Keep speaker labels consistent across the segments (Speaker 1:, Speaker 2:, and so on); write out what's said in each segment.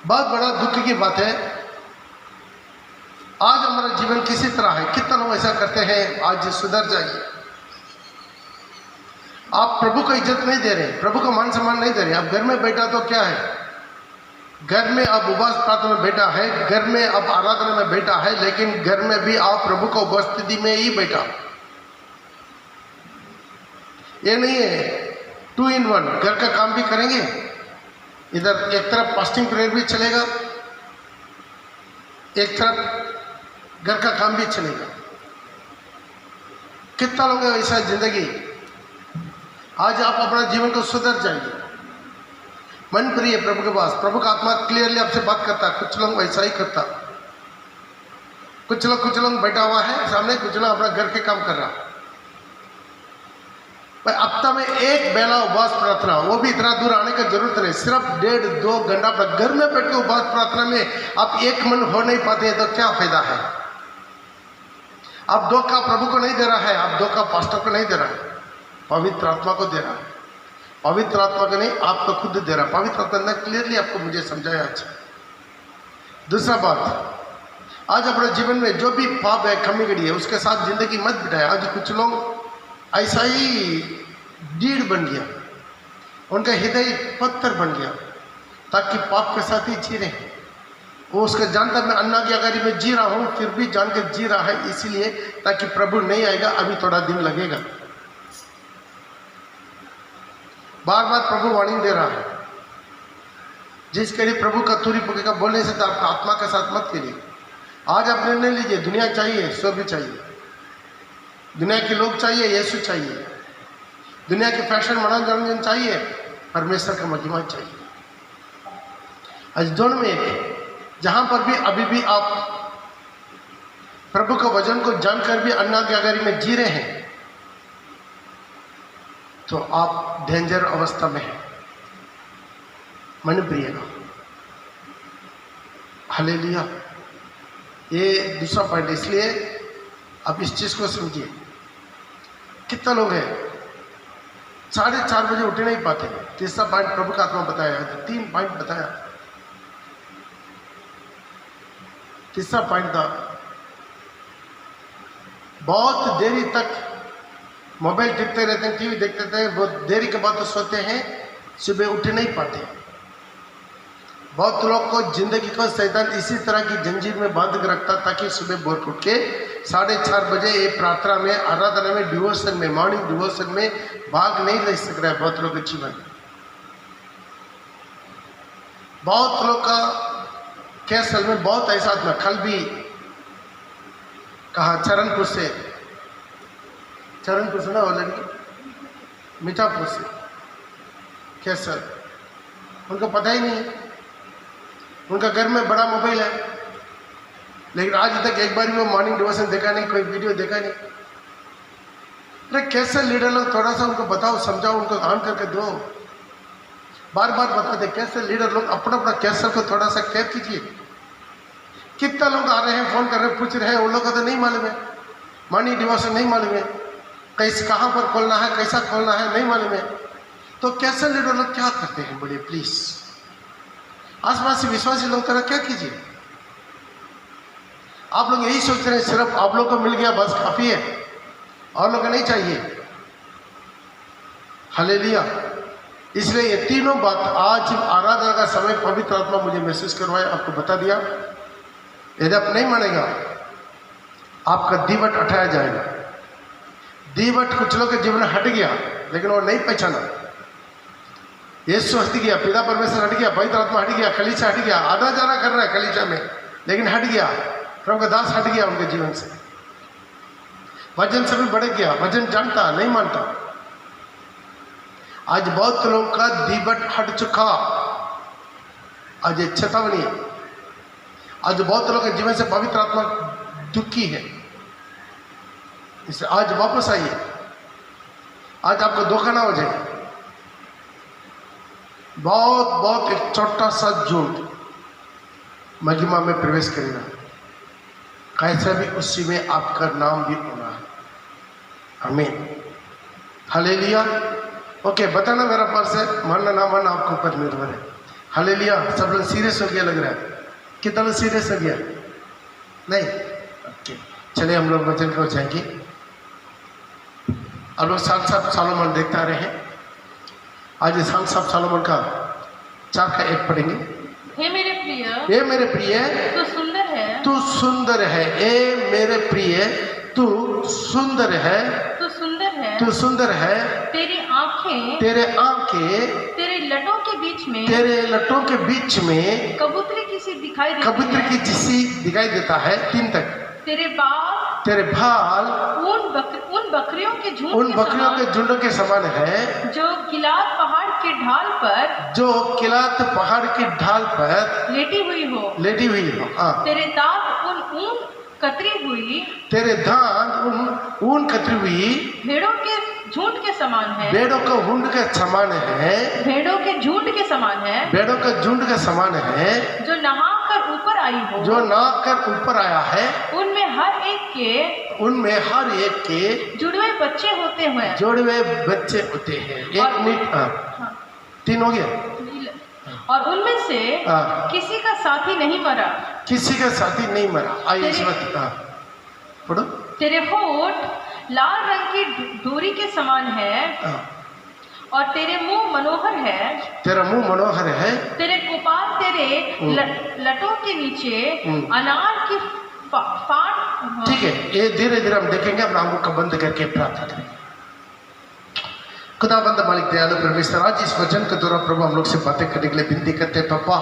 Speaker 1: बहुत बड़ा दुख की बात है। आज हमारा जीवन किसी तरह है, कितना लोग ऐसा करते हैं, आज सुधर जाइए। आप प्रभु को इज्जत नहीं दे रहे, प्रभु को मान सम्मान नहीं दे रहे। आप घर में बैठा तो क्या है, घर में आप उपवास प्रार्थना में बैठा है, घर में आप आराधना में बैठा है, लेकिन घर में भी आप प्रभु को उपस्थिति में ही बैठा। ये नहीं है 2 in 1, घर का काम भी करेंगे, इधर एक तरफ फास्टिंग प्रेयर भी चलेगा, एक तरफ घर का काम भी चलेगा। कितना लोग है ऐसा जिंदगी। आज आप अपना जीवन को सुधर जाएंगे। मन प्रिय प्रभु के पास, प्रभु का आत्मा क्लियरली आपसे बात करता। कुछ लोग वैसा ही करता, कुछ लोग बैठा हुआ है सामने, कुछ लोग अपना घर के काम कर रहा। भाई हफ्ता में एक बेला उपवास प्रार्थना, वो भी इतना दूर आने की जरूरत नहीं, सिर्फ 1.5-2 घंटा अपना घर में बैठ के उपवास प्रार्थना में आप एक मन हो नहीं पाते हैं तो क्या फायदा है। आप धोखा प्रभु को नहीं दे रहा है, आप धोखा पास्टर को नहीं दे रहा है, पवित्र आत्मा को दे रहा है। पवित्र आत्मा को नहीं, आपको खुद दे रहा। पवित्र आत्मा ने क्लियरली आपको मुझे समझाया। अच्छा, दूसरा बात, आज अपने जीवन में जो भी पाप है, कमी गड़ी है, उसके साथ जिंदगी मत बिताए। आज कुछ लोग ऐसा ही डीड़ बन गया, उनका हृदय पत्थर बन गया, ताकि पाप के साथ ही जी रहे। वो उसका जानता मैं अन्नाज्ञाकारी में जी रहा हूँ, फिर भी जान के जी रहा है, इसीलिए ताकि प्रभु नहीं आएगा, अभी थोड़ा दिन लगेगा। बार बार प्रभु वार्निंग दे रहा है, जिसके लिए प्रभु का तुरी पुकेगा बोलने से तो आपका आत्मा के साथ मत करिए। आज आप निर्णय लीजिए, दुनिया चाहिए, स्वर्ग चाहिए, दुनिया के लोग चाहिए, यीशु चाहिए, दुनिया के फैशन मनोरंजन चाहिए, परमेश्वर का महिमा चाहिए। आज दोनों में एक, जहां पर भी अभी भी आप प्रभु का वचन को जानकर भी अन्नाज्ञाकारी में जी रहे हैं, तो आप डेंजर अवस्था में हैं। मन प्रिय, हालेलुया। ये दूसरा पॉइंट, इसलिए आप इस चीज को समझिए। कितना लोग हैं 4:30 बजे उठ नहीं पाते। तीसरा पॉइंट प्रभु का आत्मा बताया, 3 पॉइंट बताया। तीसरा पॉइंट था, बहुत देरी तक मोबाइल टिपते रहते हैं, टीवी देखते रहते हैं, बहुत देरी के बाद तो सोते हैं, सुबह उठ नहीं पाते। बहुत लोग को जिंदगी को शैतान इसी तरह की जंजीर में बांध के रखता, ताकि सुबह भोर उठ के 4:30 बजे ये प्रार्थना में, आराधना में, डिवोशन में, मॉर्निंग डिवोशन में भाग नहीं ले सक रहा है। बहुत लोग के जीवन, बहुत लोग का कैसल में बहुत ऐसा था। कल भी कहा चरणपुर से ना, वो लड़की मीठापुर से, कैसल, उनको पता ही नहीं है। उनका घर में बड़ा मोबाइल है, लेकिन आज तक एक बार भी वो मॉर्निंग डिवोशन देखा नहीं, कोई वीडियो देखा नहीं। अरे कैसे लीडर लोग, थोड़ा सा उनको बताओ, समझाओ, उनको ऑन करके दो, बार बार बताते। कैसे लीडर लोग अपना कैसर को थोड़ा सा कैद कीजिए। कितना लोग आ रहे हैं, फोन कर रहे हैं, पूछ रहे हैं, उन लोगों को तो नहीं मालूम है, मॉर्निंग डिवोशन नहीं मालूम है, कहाँ पर खोलना है, कैसा खोलना है, नहीं मालूम है। तो कैसे लीडर लोग क्या करते हैं, बोलिए प्लीज। आसपास से विश्वासी लोग तरह क्या कीजिए। आप लोग यही सोच रहे हैं सिर्फ आप लोग को मिल गया बस काफी है, और लोग को नहीं चाहिए। हालेलुया। इसलिए ये तीनों बात आज आराधना का समय पवित्र आत्मा मुझे मैसेज करवाया, आपको बता दिया। यदि आप नहीं मानेगा, आपका दीवट उठाया जाएगा। दीवट कुछ लोग के जीवन में हट गया, लेकिन वो नहीं पहचाना। यीशु हट गया, पिता परमेश्वर हट गया, पवित्र आत्मा हट गया, कलीसिया हट गया, आधा जाना कर रहा है कलीसिया में, लेकिन हट गया। प्रभु का दास हट गया उनके जीवन से। वजन से भी बढ़ गया, वजन जानता नहीं मानता। आज बहुत लोगों का दीवट हट चुका। आज ये चेतावनी, आज बहुत लोगों के जीवन से पवित्र आत्मा दुखी है। इसलिए आज वापस आइए, आज आपको धोखा ना हो जाए। बहुत एक छोटा सा झूठ महिमा में प्रवेश करेगा, कैसे भी उसी में आपका नाम भी होना है। आमीन, हालेलुया। ओके, बताना मेरा पर्स है, मानना ना मानना आपके ऊपर निर्भर है। हालेलुया। सब लोग सीरियस हो गया लग रहा है। कितना लोग सीरियस हो गया? नहीं, ओके। चलिए हम लोग वचन को जाएंगे। आप लोग साथ साथ सॉलोमन देखते आ रहे हैं। आज साथ साथ सॉलोमन का 4 का 1 पढ़ेंगे।
Speaker 2: हे मेरे प्रिय,
Speaker 1: हे मेरे प्रिय,
Speaker 2: तू सुंदर है,
Speaker 1: तू सुंदर है। हे मेरे प्रिय, तू सुंदर है,
Speaker 2: तू सुंदर है,
Speaker 1: तू सुंदर है।
Speaker 2: तेरी आंखें,
Speaker 1: तेरे आंखें
Speaker 2: तेरे लटों के बीच में,
Speaker 1: तेरे लटों के बीच में
Speaker 2: कबूतरी किसी दिखाई देती
Speaker 1: कबूतर
Speaker 2: है।
Speaker 1: की जिसी दिखाई देता है। 3 तक।
Speaker 2: तेरे बाल,
Speaker 1: तेरे भाल
Speaker 2: उन बकरियों के झुंड
Speaker 1: उन
Speaker 2: के
Speaker 1: बकरियों
Speaker 2: समान,
Speaker 1: के झुंड के समान है,
Speaker 2: जो गिलाद पहाड़ के ढाल पर,
Speaker 1: जो किलात पहाड़ की ढाल पर
Speaker 2: लेटी हुई हो।
Speaker 1: लेटी हुई हो। हाँ।
Speaker 2: तेरे दांत उन ऊन कतरी हुई,
Speaker 1: तेरे दांत उन ऊन कतरी हुई
Speaker 2: भेड़ों के झुंड के समान है।
Speaker 1: भेड़ों का झुंड के समान है।
Speaker 2: भेड़ों के झुंड के समान है,
Speaker 1: भेड़ों का झुंड के समान है,
Speaker 2: जो नहा कर ऊपर आई हो।
Speaker 1: जो नाक कर ऊपर आया है।
Speaker 2: उनमें हर एक के जुड़वे बच्चे होते हैं।
Speaker 1: जोड़वे बच्चे होते हैं। 1 मिनट।
Speaker 2: हाँ।
Speaker 1: 3 हो गया।
Speaker 2: और उनमें से
Speaker 1: हाँ।
Speaker 2: किसी का साथी नहीं मरा,
Speaker 1: किसी का साथी नहीं मरा। आइए इस वक्त पढ़ो।
Speaker 2: तेरे होठ लाल रंग की डोरी के समान है, और तेरे मुंह मनोहर है।
Speaker 1: तेरा मुंह मनोहर है।
Speaker 2: तेरे कपाल तेरे लटों के नीचे अनार की फाड़।
Speaker 1: ठीक है, ये धीरे धीरे हम देखेंगे। अपना आंखों को बंद करके प्रार्थना करेंगे। खुदाबंद मालिक दयालु परमेश्वर, आज इस वचन के द्वारा प्रभु हम लोग से बातें करने के लिए विनती करते हैं। पापा,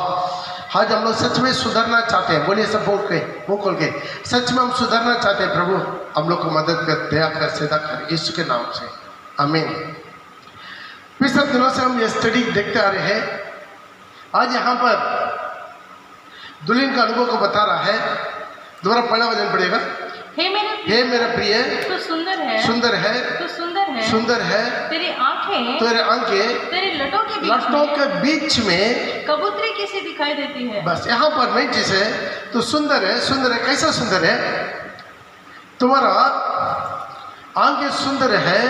Speaker 1: आज हम लोग सच में सुधरना चाहते हैं। बोलिए सब बोल के, मुंह खोल के, सच में हम सुधरना चाहते हैं। प्रभु हम लोग को मदद कर, दया कर, सेवा कर, यीशु के नाम से, आमीन। पिछले दिनों से हम ये स्टडी देखते आ रहे हैं। आज यहाँ पर दुल्हन का अनुभव को बता रहा है। दोबारा पहला वचन पढ़ेगा।
Speaker 2: हे
Speaker 1: मेरे प्रिय,
Speaker 2: तू सुंदर है,
Speaker 1: सुंदर है,
Speaker 2: तू सुंदर है,
Speaker 1: सुंदर है।
Speaker 2: तेरी आंखें,
Speaker 1: तेरे आंखें
Speaker 2: तेरे लटों
Speaker 1: के बीच में
Speaker 2: कबूतरी किसी दिखाई देती है।
Speaker 1: बस यहाँ पर नहीं चीज है। तो सुंदर है, सुंदर है। कैसा सुंदर है? तुम्हारा आंखें सुंदर है,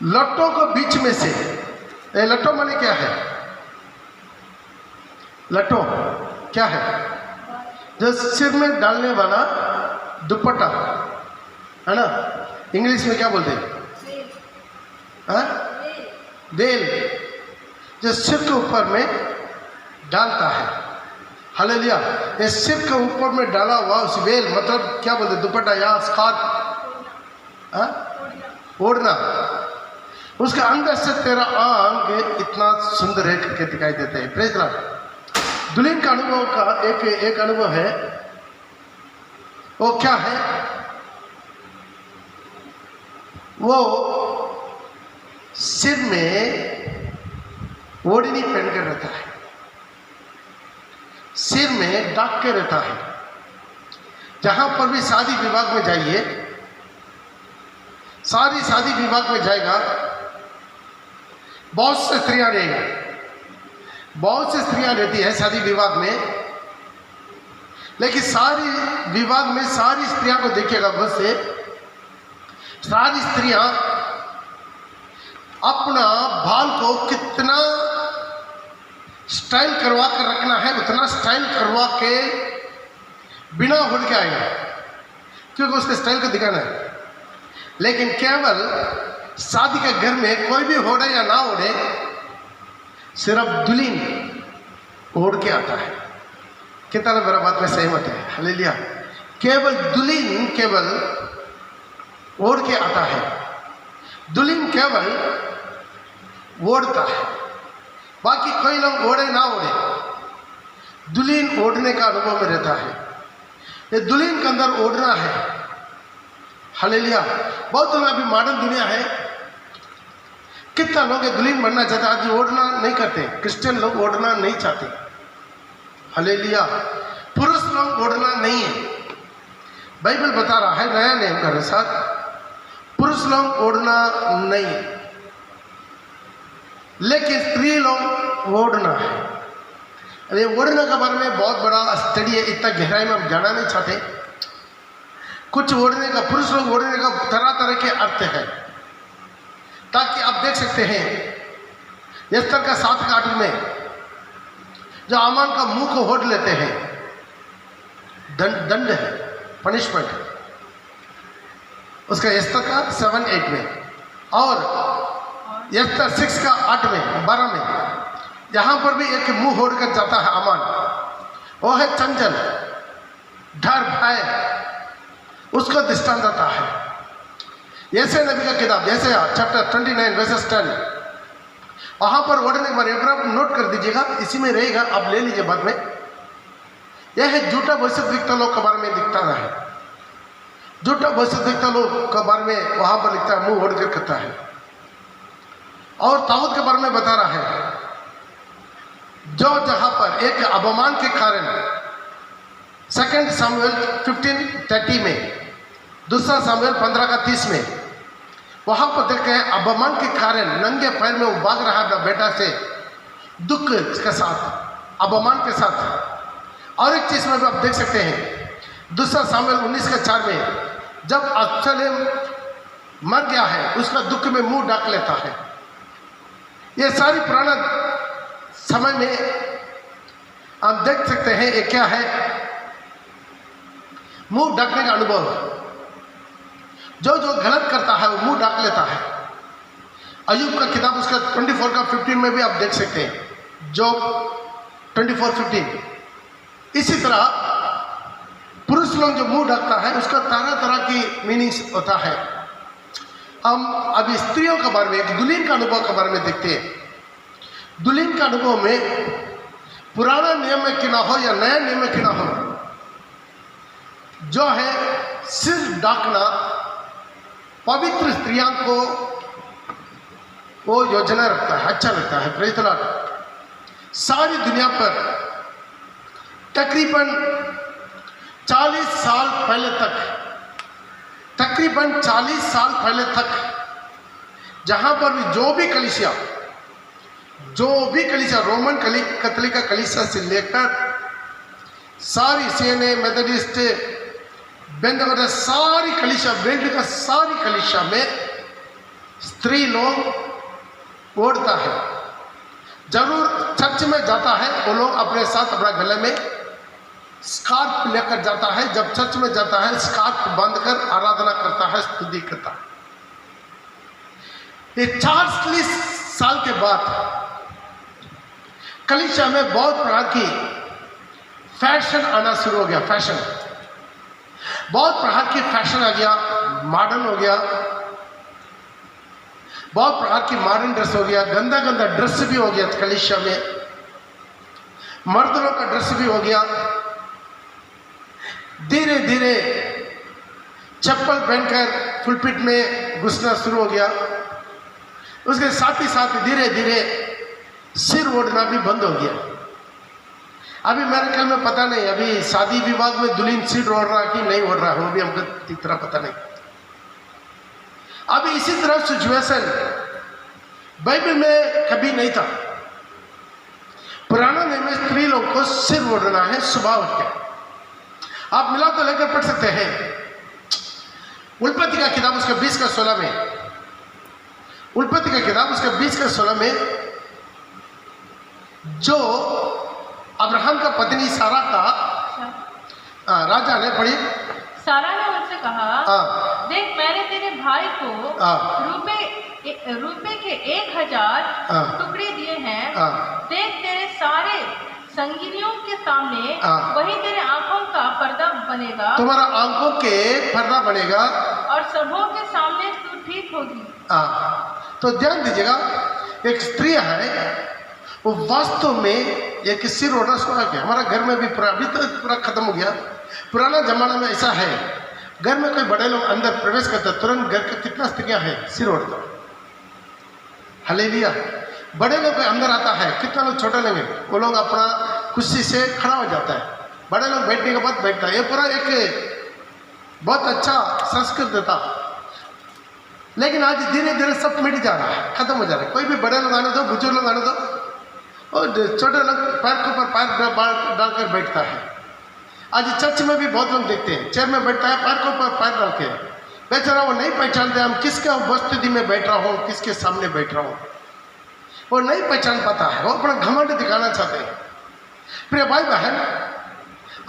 Speaker 1: लट्टों को बीच में से। लट्टो माने क्या है? लट्टो क्या है? जो सिर में डालने वाला दुपट्टा है ना। इंग्लिश में क्या बोलते हैं? हाँ? देल, जो सिर के ऊपर में डालता है। हालेलुया। ये सिर के ऊपर में डाला हुआ उस वेल, मतलब क्या बोलते हैं? दुपट्टा या स्कार्फ, ओढ़ना। उसके अंदर से तेरा आंग इतना सुंदर है करके दिखाई देते हैं। Praise Lord. दुल्हन का अनुभव का एक अनुभव है। वो क्या है? वो सिर में ओढ़नी पहन कर रहता है, सिर में ढक के रहता है। जहां पर भी शादी विभाग में जाइए, सारी शादी विभाग में जाएगा, बहुत से स्त्रियां रहेंगी, बहुत सी स्त्रियां रहती है शादी विभाग में। लेकिन सारी विभाग में सारी स्त्रियां को देखिएगा, बहुत से सारी स्त्रियां अपना बाल को कितना स्टाइल करवा कर रखना है, उतना स्टाइल करवा के बिना होड़ के आएगा, क्योंकि उसके स्टाइल को दिखाना है। लेकिन केवल शादी के घर में कोई भी ओढ़े या ना ओढ़े, सिर्फ दुल्हन ओढ़ के आता है। कितना मेरा बात में सहमत है? हालेलुया। केवल दुल्हन केवल ओढ़ के आता है। दुल्हन केवल ओढ़ता है, बाकी कोई लोग ओढ़े ना ओढ़े, दुल्हन ओढ़ने का अनुभव में रहता है। ये दुल्हन के अंदर ओढ़ना है। हालेलुया। बहुत लोग अभी मॉडर्न दुनिया है, कितना लोग दुल्हन बनना चाहते, आज ओढ़ना नहीं करते। क्रिश्चियन लोग ओढ़ना नहीं चाहते। हालेलुया। पुरुष लोग ओढ़ना नहीं है। बाइबल बता रहा है नया नियम के अनुसार पुरुष लोग ओढ़ना नहीं है, लेकिन स्त्री लोग ओढ़ना है। अरे ओढ़ने के बारे में बहुत बड़ा स्टडी है, इतना गहराई में हम जाना नहीं चाहते। कुछ ओढ़ने का, पुरुष लोग ओढ़ने का तरह तरह के अर्थ है, ताकि आप देख सकते हैं एस्तर का 7 का 8 में जो आमान का मुंह को होड़ लेते हैं, दंड है, पनिशमेंट है उसका एस्तर का 7-8 में, और एस्तर 6 का 8 में 12 में यहाँ पर भी एक मुंह होड़ कर जाता है आमान। वो है चंचल, डर भय, उसको दृष्टांत देता है। ऐसे नबी का किताब जैसे चैप्टर 29 वर्सेस 10, वहाँ पर ओढ़ने के बारे में नोट कर दीजिएगा, इसी में रहेगा, आप ले लीजिए बाद में। यह है झूठा भविष्यद्वक्ता लोग के बारे में दिखता रहा है, झूठा भविष्यद्वक्ता लोग के बारे में वहाँ पर लिखता है, मुंह ओढ़ कर करता है। और ताऊद के बारे में बता रहा है, जो जहाँ पर एक अपमान के कारण 2 सामुएल 15:30 में, 2 सामुएल 15:30 में वहाँ पर देखते हैं अपमान के कारण नंगे पैर में वो भाग रहा है अपना बेटा से, दुख के साथ, अपमान के साथ। और एक चीज़ में भी आप देख सकते हैं 2 सामुएल 19:4 में, जब अब्सलोम मर गया है उसका दुख में मुंह ढक लेता है। ये सारी पुराना समय में आप देख सकते हैं ये क्या है, मुंह ढकने का अनुभव। जो जो गलत करता है वो मुंह ढक लेता है। अय्यूब का किताब उसका 24:15 में भी आप देख सकते हैं, जो 24:15। इसी तरह पुरुष लोग जो मुंह ढकता है उसका तरह तरह की मीनिंग्स होता है। हम अभी स्त्रियों के बारे में एक दुल्हन का अनुभव के बारे में देखते हैं। दुल्हन का अनुभव में पुराना नियम में क्यों ना हो या नया नियम में क्यों ना हो, जो है सिर ढकना पवित्र स्त्रियों को वो योजना रखता है, अच्छा लगता है। Praise the Lord. सारी दुनिया पर तकरीबन 40 साल पहले तक, तकरीबन 40 साल पहले तक, जहां पर भी जो भी कलीसिया रोमन कैथोलिक का कलीसिया से लेकर सारी सीएनए, मेथोडिस्ट, बेंथकोस्टल, सारी कलीसिया, वर्ल्ड का सारी कलीसिया में स्त्री लोग ओढ़ता है। जरूर चर्च में जाता है वो लोग अपने साथ अपना गले में स्कार्फ लेकर जाता है। जब चर्च में जाता है स्कार्फ बांधकर आराधना करता है, स्तुति करता है। ये 40 साल के बाद कलीसिया में बहुत प्रकार की फैशन आना शुरू हो गया। फैशन, बहुत प्रकार की फैशन आ गया, मॉडर्न हो गया, बहुत प्रकार की मॉडर्न ड्रेस हो गया, गंदा गंदा ड्रेस भी हो गया कलीसिया में, मर्दों का ड्रेस भी हो गया। धीरे धीरे चप्पल पहनकर पुलपिट में घुसना शुरू हो गया। उसके साथ ही साथ धीरे धीरे सिर ओढ़ना भी बंद हो गया। अभी मेरे ख्याल में पता नहीं, अभी शादी विवाह में दुल्हन सिर ओढ़ रहा कि नहीं ओढ़ रहा है, वो भी हमको ठीक तरह पता नहीं। अभी इसी तरह सिचुएशन बाइबल में कभी नहीं था। पुराना नियम में स्त्री लोग को सिर ओढ़ना है, स्वभाव क्या। आप मिला तो लेकर पढ़ सकते हैं। उल्पत्ति का किताब उसका 20:16 में, उल्पत्ति का किताब उसका 20:16 में, जो अब्राहम का पत्नी सारा का राजा ने पढ़ी।
Speaker 2: सारा ने उनसे कहा, देख मैंने तेरे भाई को रुपए के 1000 टुकड़े दिए हैं। देख तेरे सारे संगिनियों के सामने वही तेरे आंखों का पर्दा बनेगा, तुम्हारा आंखों के पर्दा बनेगा, और सबों के सामने तू ठीक होगी। तो ध्यान दीजिएगा, एक स्त्री है वो वास्तव में एक सिर ओढ़ना शुरू हो गया। हमारा घर में भी अभी तो पूरा खत्म हो गया। पुराना जमाना में ऐसा है, घर में कोई बड़े लोग अंदर प्रवेश करते तुरंत घर के कितना स्त्रियां हैं सिर ओढ़ता। हालेलुया। बड़े लोग अंदर आता है, कितना लोग छोटे लेंगे, वो लोग अपना खुशी से खड़ा हो जाता है। बड़े लोग बैठने के बाद बैठता है। ये पूरा एक बहुत अच्छा संस्कृत था। लेकिन आज धीरे धीरे सब मिट जा रहा है, खत्म हो जा रहा है। कोई भी बड़े लोग आने दो, बुजुर्ग लोग आने दो, और छोटे लोग पैर के ऊपर पैर डालकर बैठता है। आज चर्च में भी बहुत लोग देखते हैं, चेयर में बैठता है, पैर के ऊपर पैर डाल के। बेचारा वो नहीं पहचानते हम किसके उपस्थिति में बैठ रहा हूँ, किसके सामने बैठ रहा हूँ, वो नहीं पहचान पाता है। वो अपना घमंड दिखाना चाहते हैं।
Speaker 1: प्रिय भाई बहन,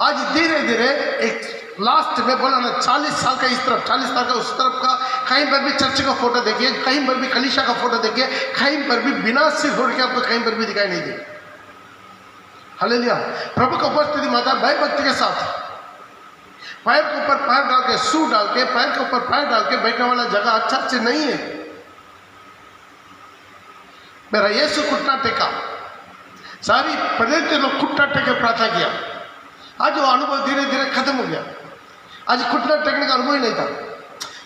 Speaker 1: आज धीरे धीरे एक लास्ट में बोला ना, 40 साल का इस तरफ, 40 साल का उस तरफ का, कहीं पर भी चर्च का फोटो देखिए, कहीं पर भी कलीसिया का फोटो देखिए, कहीं पर भी बिना सिर छोड़ के आपको कहीं पर भी दिखाई नहीं देगी। हालेलुया। प्रभु का उपस्थिति माता भय भक्ति के साथ पैर के ऊपर पैर डाल के, शू डाल के, पैर के ऊपर पैर डाल के बैठने वाला जगह अच्छा से नहीं है। मेरा यीशु घुटना टेका, सारी प्रदेश के लोग घुटना टेके प्रार्थना किया। आज वो अनुभव धीरे धीरे खत्म हो गया। आज घुटना टेकने का अनुभव ही नहीं था।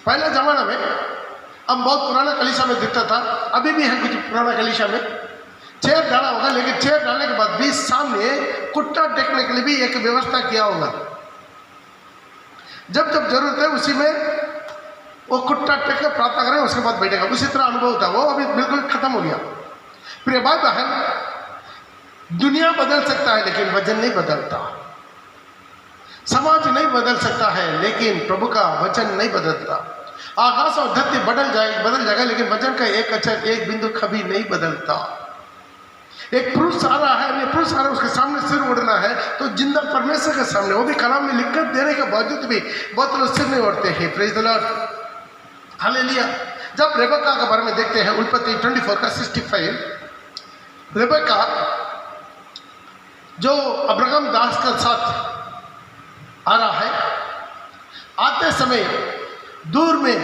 Speaker 1: पहले जमाना में, अब बहुत पुराना कलीसिया में दिखता था, अभी भी है कुछ पुराना कलीसिया में, चेयर डाला होगा, लेकिन चेयर डालने के बाद भी सामने घुटना टेकने के लिए भी एक व्यवस्था किया होगा। जब जब जरूरत है उसी में वो घुटना टेक कर प्रार्थना करें, उसके बाद बैठेगा। उसी तरह अनुभव था, वो अभी बिल्कुल खत्म हो गया। प्रिय भाई बहन, दुनिया बदल सकता है लेकिन वचन नहीं बदलता। समाज नहीं बदल सकता है लेकिन प्रभु का वचन नहीं बदलता। आकाश और धरती बदल जाएगा लेकिन वचन का एक अक्षर, एक बिंदु कभी नहीं बदलता। एक पुरुष आ रहा है, नहीं पुरुष आ रहा है, उसके सामने सिर उड़ना है तो जिंदा परमेश्वर के सामने, वो भी कलाम में लिखकर देने के बावजूद भी बहुत लोग सिर नहीं उड़ते हैं। Praise the Lord, hallelujah. जब रेबेका के बारे में देखते हैं, उत्पत्ति 24 का 65, रेबेका जो अब्राहम दास के साथ आ रहा है, आते समय दूर में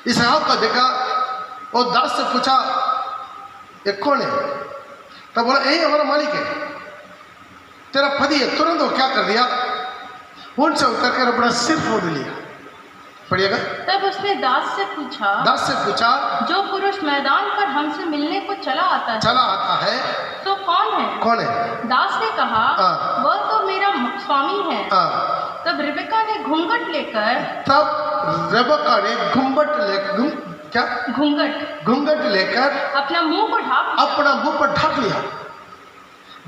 Speaker 1: इसहाक का देखा और दास से पूछा ये कौन है? तब बोला यही हमारा मालिक है, तेरा पति है। तुरंत वो क्या कर दिया, उनसे उतर कर अपना सिर फोड़ लिया। पढ़िएगा।
Speaker 2: तब उसने दास से पूछा, जो पुरुष मैदान पर हमसे मिलने को चला आता है तो कौन है? दास ने कहा, वह तो मेरा स्वामी है। तब रेबेका ने घूंघट लेकर अपना मुंह पर ढक लिया।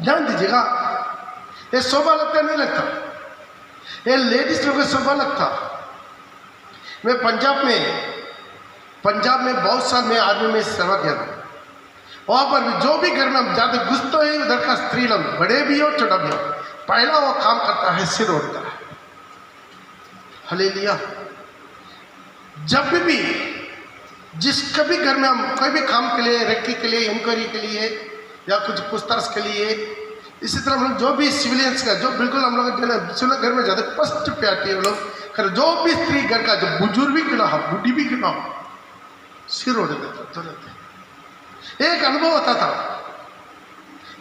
Speaker 2: ध्यान दीजिएगा, ये शोभा लगता नहीं लगता, ये लेडीज लोगों को शोभा लगता। मैं पंजाब में बहुत साल में आर्मी में सेवा किया था। वहाँ पर भी जो भी घर में हम जाते घुसते ही उधर का स्त्री लोग, बड़े भी हो छोटा भी हो, पहला वो काम करता है सिर ओढ़ता है। हालेलुया। जब भी जिस कभी घर में हम कोई भी काम के लिए, रेक्की के लिए, इंक्वायरी के लिए या कुछ पूछताछ के लिए, इसी तरह हम लोग जो भी सिविलियंस का, जो बिल्कुल हम लोग सिविल घर में जाते फर्स्ट पे आती है, लोग जो भी स्त्री घर का, जो बुजुर्ग भी क्यों ना हो, बुढ़ी भी क्यों ना हो, सिर ओढ़ देता तुरंत। एक अनुभव होता था,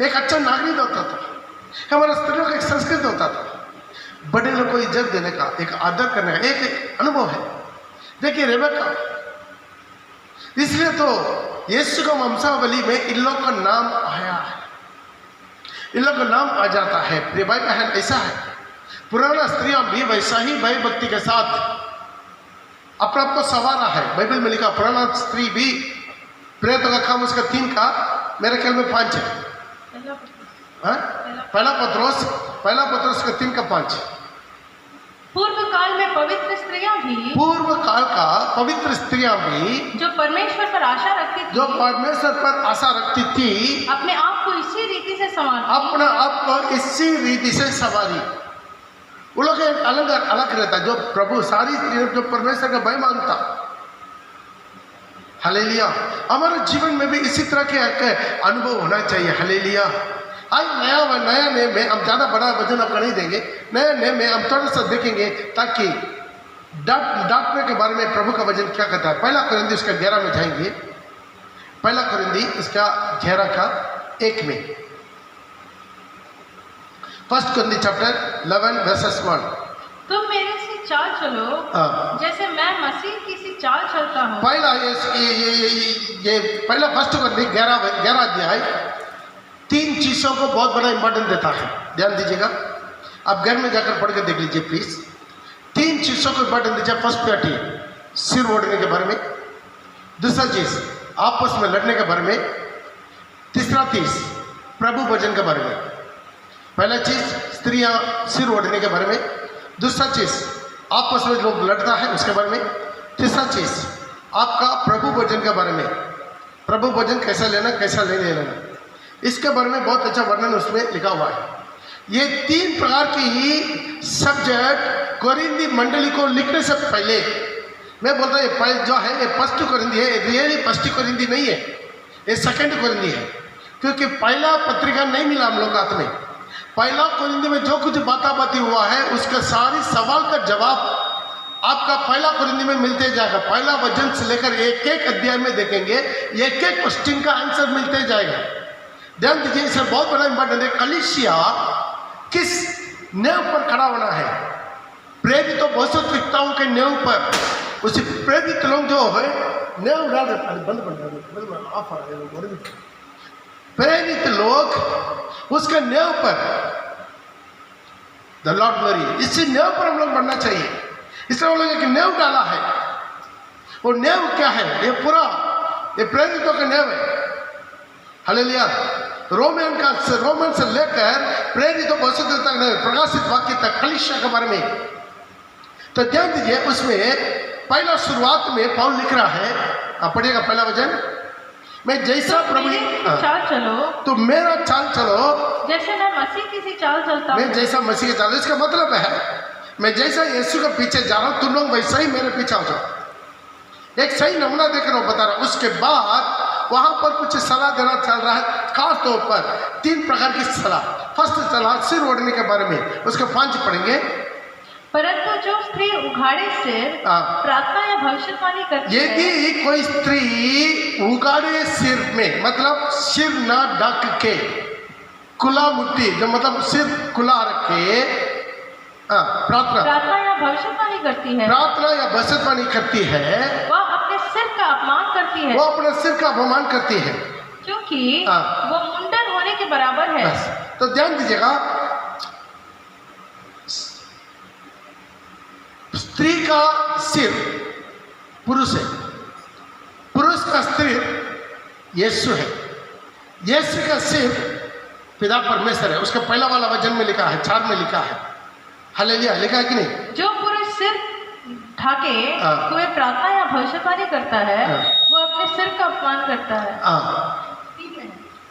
Speaker 2: एक अच्छा नागरिक होता था, हमारा स्त्रियों का एक संस्कृत होता था, बड़े लोग को इज्जत देने का, एक आदर करने का एक अनुभव है। देखिए रेबेका, इसलिए तो यीशु का वंशावली में इन लोग का नाम आया है, इन लोग का नाम आ जाता है। प्रिय भाई बहन, ऐसा है पुराना स्त्रियां भी वैसा ही भय भक्ति के साथ अपने आप को संवारा है। बाइबल में लिखा पुराना स्त्री भी प्रेत का काम उसका 3 का, मेरे ख्याल में 5 है। पहला पत्रोस का 3 का 5। पूर्व काल में पवित्र स्त्रियां भी जो परमेश्वर पर आशा रखती थी, अपने आप को इसी रीति से संवारी। वो लोग एक अलग रहता, जो प्रभु सारी स्त्रियों जो परमेश्वर का भय मानता। हालेलुया। हमारे जीवन में भी इसी तरह के अनुभव होना चाहिए। हालेलुया। आज नया नेम में हम ज़्यादा बड़ा वजन आपका नहीं देंगे, नया नेम में हम थोड़ा सा देखेंगे ताकि डांटने के बारे में प्रभु का वचन क्या कहता है। पहला कुरिन्थी उसका 11 में जाएंगे, पहला कुरिन्थी उसका 11 का 1 में। फर्स्ट कुरिन्थी चैप्टर 11 वर्सेस 1। तुम मेरे से चाल चलो जैसे मैं मसीह की सी चाल चलता हूँ। पहला ये पहला फर्स्ट कुरिन्थी 11 अध्याय 3 चीज़ों को बहुत बड़ा इंपॉर्टेंट देता है। ध्यान दीजिएगा, आप घर में जाकर पढ़ के देख लीजिए प्लीज। 3 चीज़ों को इंपॉर्टेंट दीजिए। फर्स्ट प्रायोरिटी सिर ओढ़ने के बारे में, दूसरा चीज़ आपस में लड़ने के बारे में, तीसरा चीज़ प्रभु भजन के बारे में। पहला चीज़ स्त्रियां सिर ओढ़ने के बारे में, दूसरा चीज़ आपस में लोग लड़ता है उसके बारे में, तीसरा चीज़ आपका प्रभु भजन के बारे में, प्रभु भजन कैसा लेना कैसा नहीं लेना, इसके बारे में बहुत अच्छा वर्णन उसमें लिखा हुआ है।
Speaker 1: ये 3 प्रकार की ही सब्जेक्ट कोरिंदी मंडली को लिखने से पहले मैं बोलता हूँ, ये जो है ये फर्स्ट कोरिंदी है, रियली फर्स्ट कोरिंदी नहीं है, ये सेकंड कोरिंदी है, क्योंकि पहला पत्रिका नहीं मिला हम लोग हाथ में। पहला कोरिंदी में जो कुछ बाती हुआ है उसका सारी सवाल का जवाब आपका पहला कोरिंदी में मिलते जाएगा। पहला वचन से लेकर एक एक अध्याय में देखेंगे, एक एक क्वेश्चन का आंसर मिलते जाएगा। ध्यान दीजिए, इससे बहुत बड़ा इंपॉर्टेंट है, कलीसिया किस नेव पर खड़ा होना है। प्रेरित तो भविष्यवक्ताओं के नेव पर, उसी प्रेरित लोग जो है नेव डाल रहे, बंद ऑफ आ रहे, प्रेरित लोग उसके नेव पर द लॉर्ड ग्लोरी, इसी नेव पर हम लोग बढ़ना चाहिए। इसलिए हम लोग एक नेव डाला है। वो नेव क्या है? ये पूरा ये प्रेरितों का नेव है। हालेलुया। रोमन से लेकर प्रेरितों भविष्यवक्ता तक, प्रकाशित वाक्य तक, कलीसिया के बारे में। तो ध्यान दीजिए, उसमें पहला शुरुआत में पौल लिख रहा है, आप पढ़िएगा पहला वचन, मैं जैसा प्रभु
Speaker 2: चाल चलो,
Speaker 1: तो मेरा चाल चलो
Speaker 2: जैसे मैं मसीह की सी चाल चलता हूं।
Speaker 1: मैं जैसा मसीह के चाल, इसका मतलब है मैं जैसा यीशु के पीछे जा रहा हूं, तुम लोग वैसा ही मेरे पीछे हो जाओ। एक सही नमूना देकर वो बता रहा हूं। उसके बाद वहां पर कुछ सलाह देना चल रहा है, खास तौर पर 3 प्रकार की सलाह। फर्स्ट सलाह सिर ओढ़ने के बारे में, उसके 5 पढ़ेंगे।
Speaker 2: परंतु जो स्त्री उघाड़े सिर प्रार्थना या भविष्यवाणी करती है,
Speaker 1: यदि कोई स्त्री उघाड़े सिर में, मतलब सिर ना ढक के, खुला मुट्ठी, जो मतलब सिर खुला रखे,
Speaker 2: प्रार्थना या भविष्यवाणी करती है,
Speaker 1: प्रार्थना या भविष्यवाणी करती है,
Speaker 2: वह अपने सिर का अपमान करती है,
Speaker 1: वो अपने सिर का अपमान करती है,
Speaker 2: क्योंकि वो मुंडन होने के बराबर है।
Speaker 1: तो ध्यान दीजिएगा, स्त्री का सिर पुरुष है, पुरुष का सिर यीशु है, यीशु का सिर पिता परमेश्वर है। उसका पहला वाला वचन में लिखा है, 4 में लिखा है। हालेलुया, लिखा है कि नहीं? जो
Speaker 2: पुरुष सिर ढाके हुए प्रार्थना या भविष्यवाणी करता है, वो अपने सिर का अपमान करता है।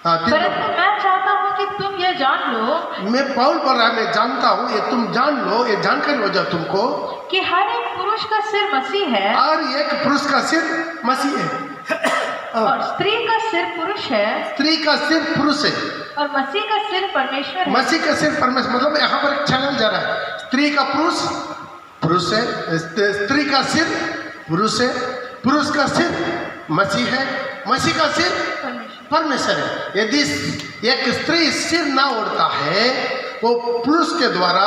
Speaker 2: परंतु मैं चाहता हूँ कि तुम यह जान लो,
Speaker 1: मैं पौल बोल रहा है, मैं जानता हूँ, ये तुम जान लो, ये जानकारी हो जाए तुमको,
Speaker 2: कि हर एक पुरुष का सिर मसीह है,
Speaker 1: हर एक पुरुष का सिर मसीह है,
Speaker 2: और स्त्री का सिर पुरुष है,
Speaker 1: स्त्री का सिर पुरुष है,
Speaker 2: और मसीह का सिर परमेश्वर है।
Speaker 1: मसीह का सिर परमेश्वर, मतलब यहाँ पर एक चैनल जा रहा है। स्त्री का पुरुष पुरुष है, स्त्री का सिर पुरुष है, पुरुष का सिर मसीह है, मसीह का सिर परमेश्वर है। यदि एक स्त्री सिर ना ओढ़ता है, वो पुरुष के द्वारा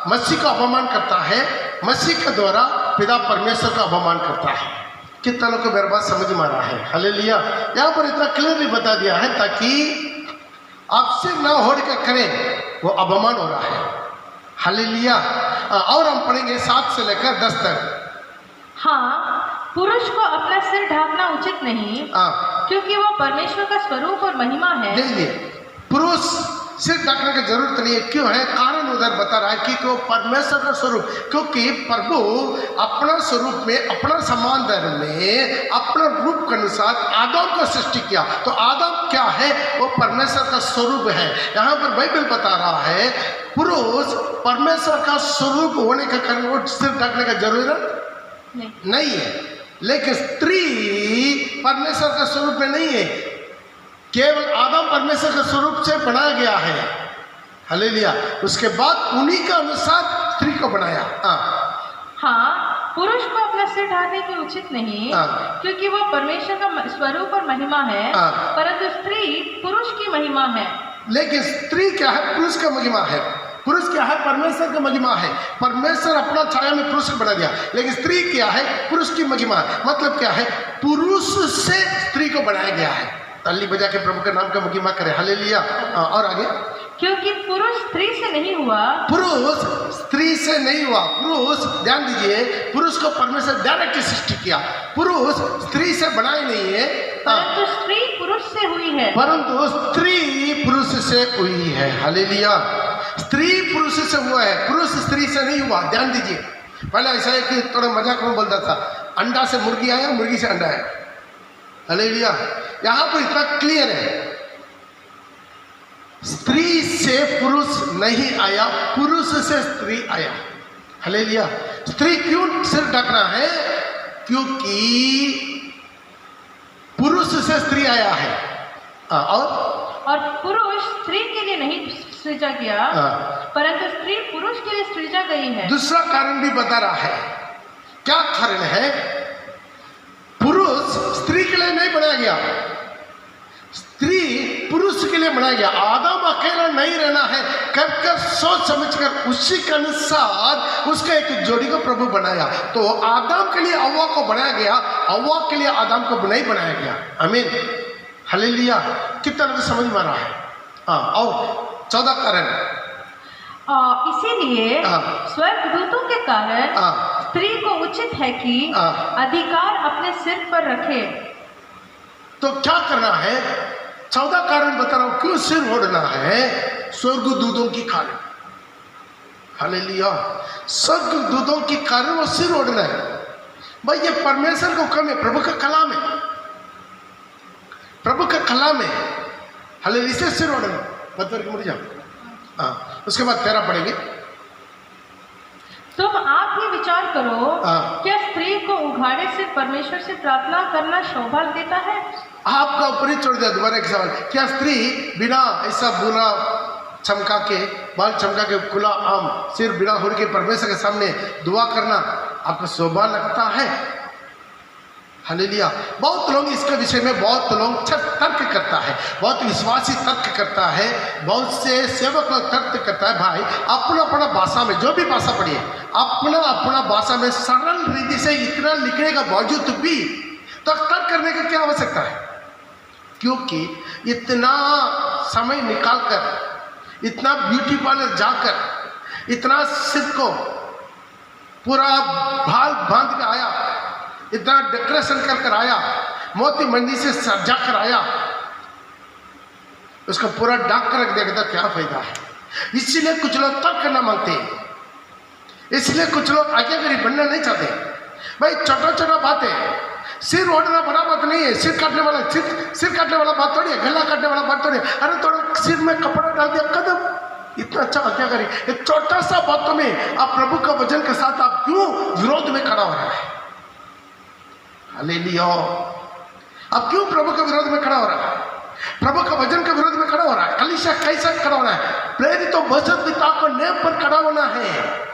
Speaker 1: मसीह का अपमान करता है, मसीह के द्वारा पिता परमेश्वर का अपमान करता है। कितना लोग को मेरी बात समझ में आ रहा है? हालेलुया। यहाँ पर इतना क्लियरली बता दिया है ताकि आप सिर ना ओढ़ कर करें, वो अपमान हो रहा है। हालेलुया। और हम पढ़ेंगे 7 से लेकर 10 तक।
Speaker 2: हाँ, पुरुष को अपना सिर ढाकना उचित नहीं, क्योंकि वो परमेश्वर का स्वरूप और महिमा है।
Speaker 1: देखिए, पुरुष सिर ढकने की जरूरत नहीं है। क्यों है? कारण उधर बता रहा है कि वो परमेश्वर का स्वरूप, क्योंकि प्रभु अपना स्वरूप में, अपना समान धर्म में, अपना रूप के अनुसार आदम को सृष्टि किया। तो आदम क्या है? वो परमेश्वर का स्वरूप है। यहाँ पर बाइबल बता रहा है पुरुष परमेश्वर का स्वरूप होने के कारण वो सिर ढकने का जरूरत नहीं है। लेकिन स्त्री परमेश्वर का स्वरूप में नहीं है, केवल आदम परमेश्वर के स्वरूप से बनाया गया है। हालेलुया। उसके बाद उन्हीं के अनुसार स्त्री को बनाया।
Speaker 2: हाँ, पुरुष को अपना सिर ढाकने की उचित नहीं, क्योंकि वो परमेश्वर का स्वरूप और महिमा है, परंतु स्त्री पुरुष की महिमा है। लेकिन
Speaker 1: स्त्री क्या है? पुरुष का महिमा है। पुरुष क्या है? परमेश्वर का महिमा है। परमेश्वर अपना छाया में पुरुष को बना दिया। लेकिन स्त्री क्या है? पुरुष की महिमा है। मतलब क्या है? पुरुष से स्त्री को बनाया गया है। ताली बजा के प्रभु के नाम का महिमा करे। हालेलुया। और आगे,
Speaker 2: क्योंकि पुरुष स्त्री से नहीं हुआ,
Speaker 1: पुरुष स्त्री से नहीं हुआ। पुरुष, ध्यान दीजिए, पुरुष को परमेश्वर डायरेक्ट सृष्टि किया। पुरुष स्त्री से बनाई नहीं है,
Speaker 2: परंतु स्त्री पुरुष से हुई है।
Speaker 1: परंतु स्त्री पुरुष से हुई है। हालेलुया। स्त्री पुरुष से हुआ है, पुरुष स्त्री से नहीं हुआ। ध्यान दीजिए, पहले ऐसा है कि थोड़ा मजाक में बोलता था, अंडा से मुर्गी आया, मुर्गी से अंडा है। हालेलुया। यहाँ पर इतना क्लियर है, स्त्री से पुरुष नहीं आया, पुरुष से स्त्री आया। हालेलुया। स्त्री क्यों सिर ढकना है? क्योंकि पुरुष से स्त्री आया है। और
Speaker 2: पुरुष स्त्री के लिए नहीं सृजा गया, परंतु स्त्री पुरुष के लिए सृजा गई है। दूसरा कारण भी बता रहा है। क्या कारण है? पुरुष स्त्री के लिए नहीं बनाया गया, स्त्री पुरुष के लिए बनाया गया। आदम अकेला नहीं रहना है, कर सोच समझकर उसी के अनुसार उसके एक जोड़ी को प्रभु बनाया। तो आदम के लिए हव्वा को बनाया गया, हव्वा के लिए आदम को नहीं बनाया गया। आमीन, हालेलुया। कितना लोग समझ में आ रहा है? और 14 कारण, इसीलिए स्वर्गदूतों के कारण स्त्री को उचित है कि अधिकार अपने सिर पर रखे। तो क्या करना है? 14 कारण बता रहा हूं क्यों सिर ओढ़ना है। स्वर्गदूतों की कारण, हालेलुया, स्वर्गदूतों की कारण वो सिर ओढ़ना है। भाई ये परमेश्वर को कम है, प्रभु का कलाम है, प्रभु का कलाम है। हालेलुया, इसे सिर ओढ़ना बता के मुड़ जाओ। उसके बाद 13 पढ़ेंगे। तुम आप ही विचार करो, क्या स्त्री को उघाड़े से परमेश्वर से प्रार्थना करना शोभा देता है? आपका ऊपर ही छोड़ दिया। दोबारा एक सवाल, क्या स्त्री बिना ऐसा बुरा चमका के, बाल चमका के, खुला आम सिर बिना होड़ के परमेश्वर के सामने दुआ करना आपको शोभा लगता है? हालेलुया। बहुत लोग इसके विषय में बहुत लोग तर्क करता है, बहुत विश्वासी तर्क करता है, बहुत से सेवक लोग तर्क करता है। भाई अपना अपना भाषा में, जो भी भाषा पढ़िए, अपना अपना भाषा में सरल रीति से इतना लिखने का बावजूद भी तर्क करने का क्या आवश्यकता है? क्योंकि इतना समय निकालकर, इतना ब्यूटी पार्लर जाकर, इतना सिर को पूरा भाल बांध के आया, इतना डेकोरेशन कर आया, मोती मंडी से सजा कर आया, उसका पूरा डाक कर रख देगा, क्या फायदा है? इसीलिए कुछ लोग तर्क करना मांगते हैं, इसलिए कुछ लोग आज्ञाकारी बनना नहीं चाहते। भाई छोटा छोटा बात है, सिर ओढ़ना बड़ा बात नहीं है। सिर काटने वाला बात थोड़ी है, गला काटने वाला बात थोड़ी है। अरे थोड़ा सिर में कपड़ा डाल दिया, कदम, इतना अच्छा आज्ञाकारी। एक छोटा सा बातों में आप प्रभु का वचन के साथ आप क्यों विरोध में खड़ा हो रहा है? हालेलुया। अब क्यों प्रभु के विरोध में खड़ा हो रहा है? प्रभु का वचन के विरोध में खड़ा हो रहा है। कलीसिया कैसा खड़ा होना है? प्रेरित तो वचन पिता को नेम पर खड़ा होना है।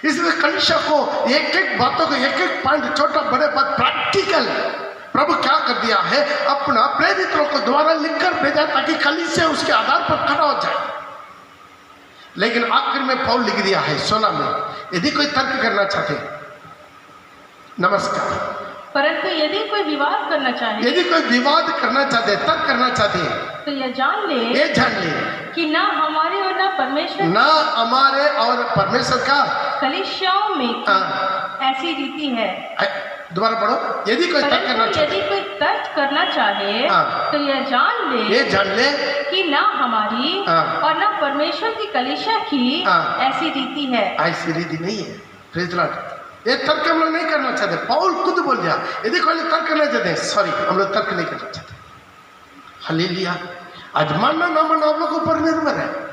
Speaker 2: इसलिए कलीसिया को एक एक बातों को, एक एक पॉइंट, छोटा बड़े बात, प्रैक्टिकल प्रभु क्या कर दिया है, अपना प्रेरितों को द्वारा लिखकर भेजा ताकि कलीसिया उसके आधार पर खड़ा हो जाए। लेकिन आखिर में पौल लिख दिया है 16 में, यदि कोई तर्क करना चाहते, नमस्कार, परंतु यदि कोई विवाद करना चाहे, तर्क करना चाहते हैं, तो ये जान ले कि ना हमारे और परमेश्वर का कलीसियाओं में ऐसी रीति है। दोबारा पढ़ो। यदि कोई तर्क करना चाहे, तो ये जान ले कि ना हमारी और ना परमेश्वर की कलीसिया की ऐसी रीति है। ऐसी रीति नहीं है। Praise the Lord. ये तर्क हम लोग नहीं करना चाहते। पौल खुद बोल दिया, यदि कोई तर्क करना चाहते, सॉरी, हम लोग तर्क नहीं करना चाहते। हालेलुया। आज मानना ना मानना आप लोग ऊपर निर्भर है।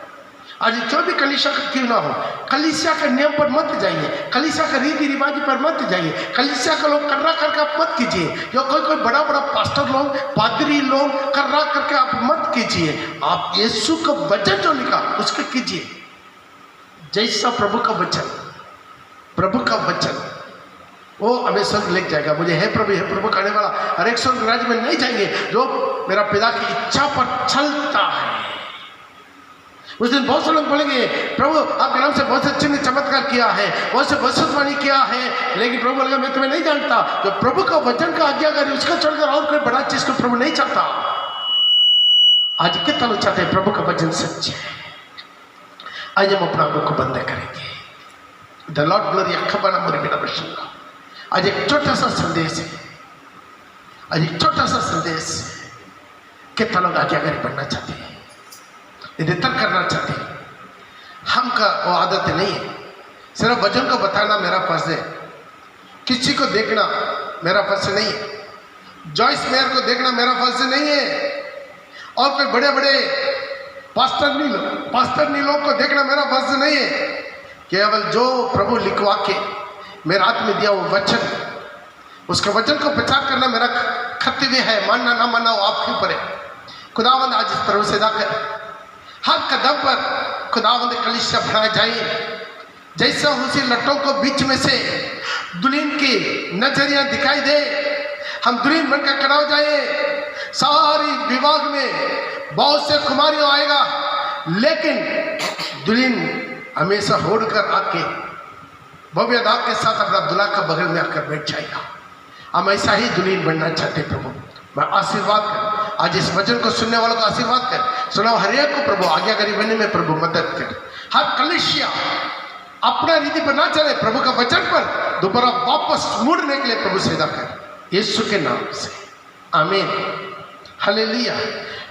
Speaker 2: आज जो भी कलीसिया का क्यों ना हो, कलीसिया के नियम पर मत जाइए, कलीसिया का रीति रिवाज पर मत जाइए, कलीसिया का लोग कर्रा करके आप मत कीजिए। जो कोई बड़ा बड़ा पास्टर लोग, पादरी लोग कर्रा करके आप मत कीजिए। आप यीशु का वचन जो लिखा उसके कीजिए। जैसा प्रभु का वचन वो हमें स्वर्ग ले जाएगा। मुझे हे प्रभु कहने वाला हर एक स्वर्ग राज्य में नहीं जाएंगे जो मेरा पिता की इच्छा पर चलता है। उस दिन बहुत से लोग बोलेंगे, प्रभु आपके नाम से बहुत से चिन्ह चमत्कार किया है, बहुत से भविष्यवाणी किया है, लेकिन प्रभु बोलेगा मैं तुम्हें नहीं जानता। जो प्रभु का वचन का आज्ञाकारी, उसका छोड़कर और कोई बड़ा चीज को प्रभु नहीं चाहता। आज कितना लोग चाहते हैं प्रभु का वचन सच है। आज हम अपना आंखों को बंद करेंगे। द लॉर्ड ग्लोरी अखबारा मोरी बेटा बशंगा। आज एक छोटा सा संदेश है, कितना लोग आज्ञाकारी बनना चाहते हैं, निरंतर करना चाहते हैं। हमका वो आदत नहीं है। सिर्फ वचन को बताना मेरा फर्ज है, किसी को देखना मेरा फर्ज नहीं है, जॉइस मेयर को देखना मेरा फर्ज नहीं है, और कोई बड़े बड़े
Speaker 1: पास्टर नीलो को देखना मेरा बस नहीं है। केवल जो प्रभु लिखवा के मेरे हाथ में दिया वो वचन, उसके वचन को प्रचार करना मेरा कर्तव्य है। मानना ना मानना वो आपके ऊपर है। खुदावंद आज इस प्रभु से जाकर हर कदम पर खुदावंद कलीसिया बढ़ाया जाए। जैसा उसी लट्टों को बीच में से दुल्हन की नजरिया दिखाई दे, हम दुल्हन बनकर खड़ा हो जाए। सारी विभाग में बहुत से कुमारियों आएगा, लेकिन दुल्हन हमेशा होड़ कर आके भव्य दाग के साथ अपना दुल्हा का बगल में आकर बैठ जाएगा। हम ऐसा ही दुल्हन बनना चाहते प्रभु। मैं आशीर्वाद कर, आज इस वचन को सुनने वालों को आशीर्वाद कर, सुनाओ हर एक को प्रभु आज्ञाकारी बनने में प्रभु मदद कर। हर कलीसिया अपना रीति पर ना चले, प्रभु का वचन पर दोबारा वापस मुड़ने के लिए प्रभु से कर यीशु के नाम से आमीन। हालेलुया।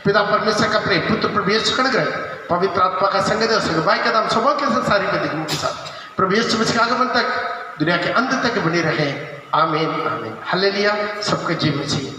Speaker 1: पिता परमेश्वर का प्रेम, पुत्र प्रभु यीशु का अनुग्रह, पवित्र आत्मा का संग दे भाई का नाम स्वभाव के साथ सारी बदिगुण के साथ प्रभु यीशु मसीह के आगमन तक दुनिया के अंत तक बने रहे। आमीन आमीन। हालेलुया। सबके जीवन में